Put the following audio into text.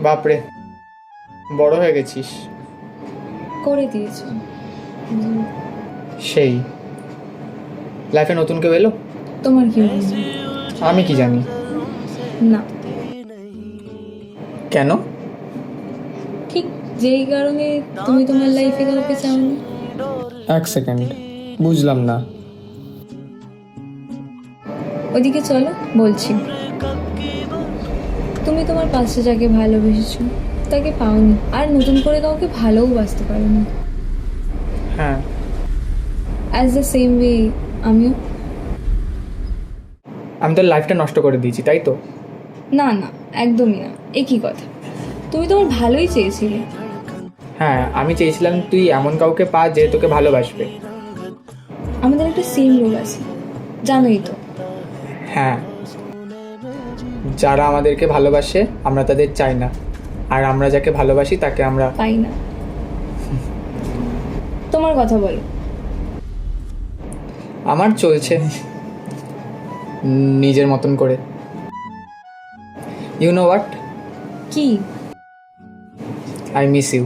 বাপরে, বড় হয়ে গেছিস। করে দিয়েছো। সেই লাইফে নতুন কেউ এলো? তোমার কি মনে হয়? আমি কি জানি। না, কেন? ঠিক যেই কারণে তুমি তোমার লাইফে কাউকে চাওনি। এক সেকেন্ড, বুঝলাম না। ওদিকে চলো, বলছি। তুমি তোমার পাশে যাকে ভালোবেসেছো তাকে পাওনি, আর নতুন করে কাউকে ভালোও বাসতে পারোনি। হ্যাঁ, অ্যাজ দ্য সেম ওয়ে আমিও। আমি তোর লাইফটা নষ্ট করে দিয়েছি, তাই তো? না না, একদমই না। একই কথা, তুমি তোমার ভালোই চেয়েছিলে। হ্যাঁ, আমি চেয়েছিলাম তুই এমন কাউকে পা যে তোকে ভালোবাসবে। আমাদের একটা সেম রোল আছে, জানোই তো। হ্যাঁ, যারা আমাদেরকে ভালোবাসে আমরা তাদের চাই না, আর আমরা যাকে ভালোবাসি তাকে আমরা পাই না। তোমার কথা বলো। আমার চলছে নিজের মতন করে। ইউ নো হোয়াট, কি? I miss you.